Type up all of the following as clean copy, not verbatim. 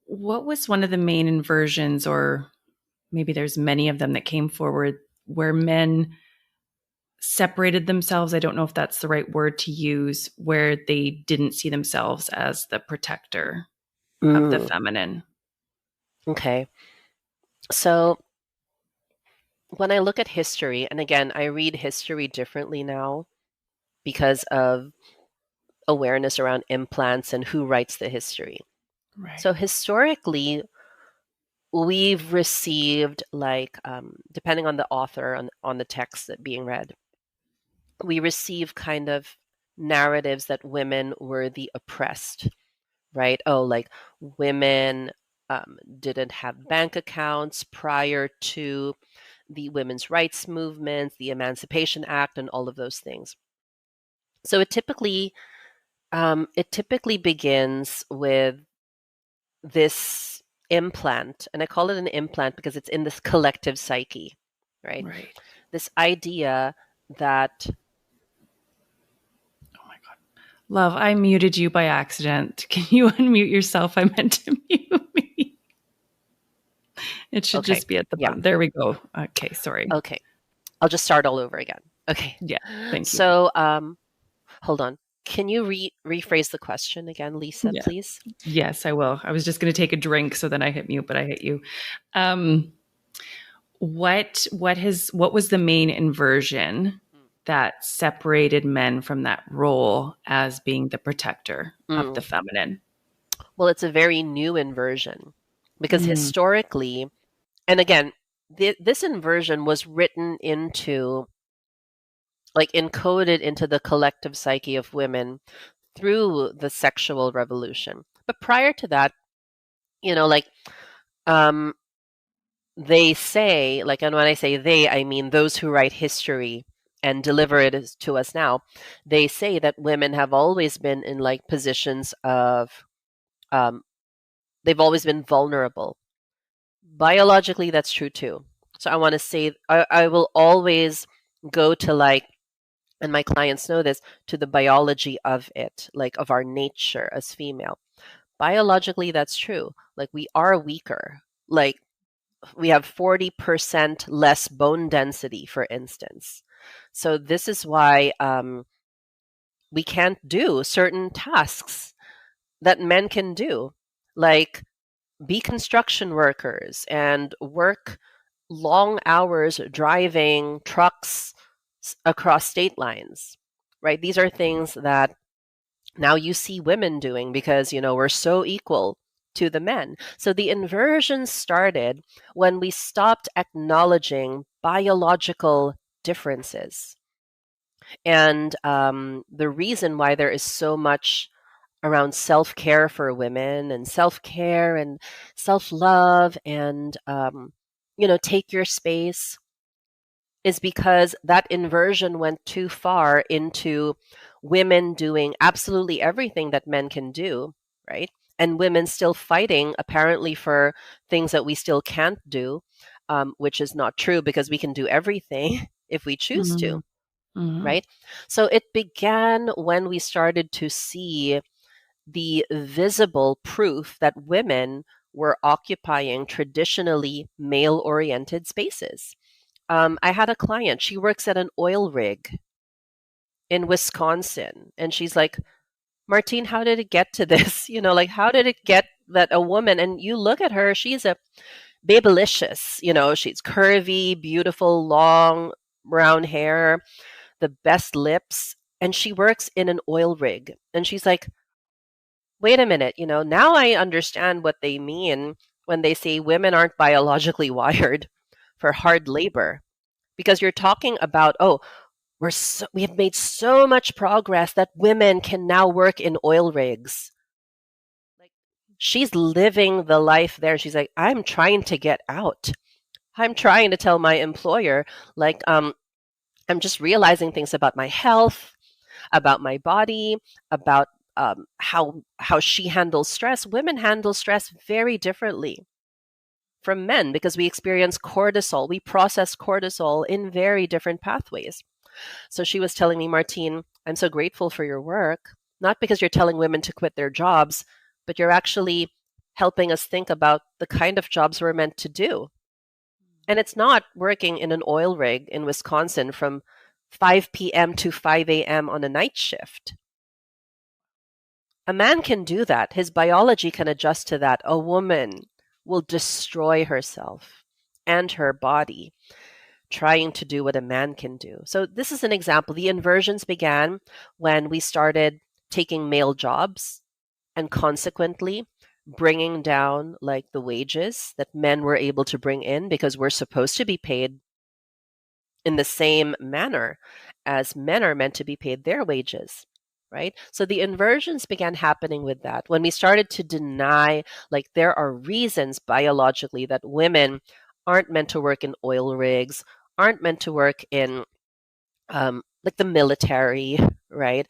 what was one of the main inversions, or maybe there's many of them that came forward where men separated themselves? I don't know if that's the right word to use, where they didn't see themselves as the protector of the Mm, feminine. okay. So when I look at history, and again, I read history differently now because of awareness around implants and who writes the history. Right. So historically, we've received depending on the author on the text that being read, we receive kind of narratives that women were the oppressed, right? Oh, like women didn't have bank accounts prior to the women's rights movement, the Emancipation Act, and all of those things. So it typically begins with this implant, and I call it an implant because it's in this collective psyche, right? Right. This idea that Oh my God. Love, I muted you by accident. Can you unmute yourself? I meant to mute me. It should okay, just be at the yeah, bottom. There we go. Okay, sorry. okay, I'll just start all over again. Okay, Yeah, thank you. so hold on. Can you rephrase the question again, Lisa, Yeah. please? Yes, I will. I was just going to take a drink, so then I hit mute, but I hit you. Um, what was the main inversion that separated men from that role as being the protector of the Mm. feminine? Well, it's a very new inversion because Mm, historically, and again, this inversion was written into, like, encoded into the collective psyche of women through the sexual revolution. But prior to that, like, um, they say, like, and when I say they, I mean those who write history and deliver it to us now, they say that women have always been in like positions of, um, they've always been vulnerable. Biologically, that's true too. So I want to say, I will always go to, like, and my clients know this, to the biology of it, like of our nature as female. Biologically, that's true. Like, we are weaker. Like, we have 40% less bone density, for instance. So this is why we can't do certain tasks that men can do, like be construction workers and work long hours driving trucks across state lines, right? These are things that now you see women doing because, we're so equal to the men. So the inversion started when we stopped acknowledging biological differences. And the reason why there is so much around self care for women and self care and self love and, take your space is because that inversion went too far into women doing absolutely everything that men can do, right? And women still fighting apparently for things that we still can't do, which is not true because we can do everything if we choose to, mhm, mhm. right? So it began when we started to see the visible proof that women were occupying traditionally male oriented spaces. I had a client, she works at an oil rig in Wisconsin, and she's like, Martine, how did it get to this? Like, how did it get that a woman, and you look at her, she's a babylicious, she's curvy, beautiful, long brown hair, the best lips, and she works in an oil rig. And she's like, wait a minute, now I understand what they mean when they say women aren't biologically wired for hard labor. Because you're talking about, oh, we have made so much progress that women can now work in oil rigs. Like, she's living the life there. She's like, I'm trying to get out. I'm trying to tell my employer, like, I'm just realizing things about my health, about my body, about how she handles stress. Women handle stress very differently from men because we experience cortisol. We process cortisol in very different pathways. So she was telling me, Martine, I'm so grateful for your work, not because you're telling women to quit their jobs, but you're actually helping us think about the kind of jobs we're meant to do. And it's not working in an oil rig in Wisconsin from 5 p.m. to 5 a.m. on a night shift. A man can do that. His biology can adjust to that. A woman will destroy herself and her body trying to do what a man can do. So this is an example. The inversions began when we started taking male jobs and consequently bringing down like the wages that men were able to bring in, because we're supposed to be paid in the same manner as men are meant to be paid their wages, right? So the inversions began happening with that. When we started to deny, like, there are reasons biologically that women aren't meant to work in oil rigs, aren't meant to work in like the military, right?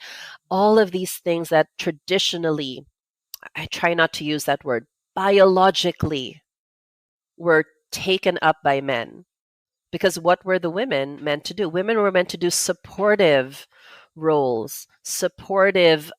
All of these things that traditionally, I try not to use that word, biologically were taken up by men. Because what were the women meant to do? Women were meant to do supportive roles, supportive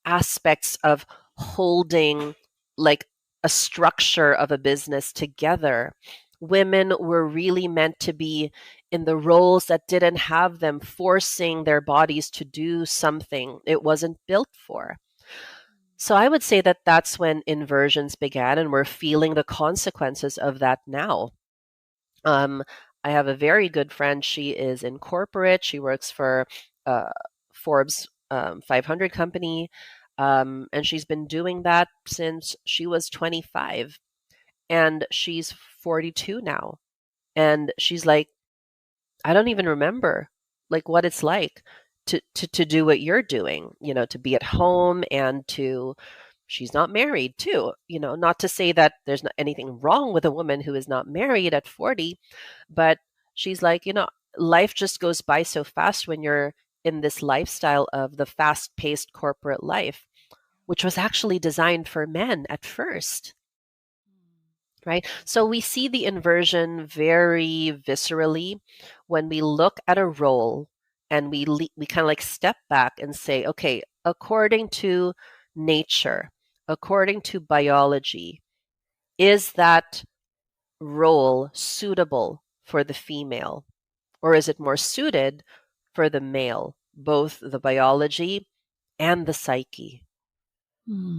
aspects of holding like a structure of a business together. Women were really meant to be in the roles that didn't have them forcing their bodies to do something it wasn't built for. So I would say that that's when inversions began, and we're feeling the consequences of that now. Um, I have a very good friend. She is in corporate. She works for Forbes 500 company, and she's been doing that since she was 25, and she's 42 now. And she's like, I don't even remember like what it's like to do what you're doing, to be at home and to she's not married too, not to say that there's not anything wrong with a woman who is not married at 40, but she's like, life just goes by so fast when you're in this lifestyle of the fast-paced corporate life, which was actually designed for men at first. Right? So we see the inversion very viscerally when we look at a role and we kind of like step back and say, okay, according to nature, according to biology, is that role suitable for the female, or is it more suited for the male, both the biology and the psyche? Mm.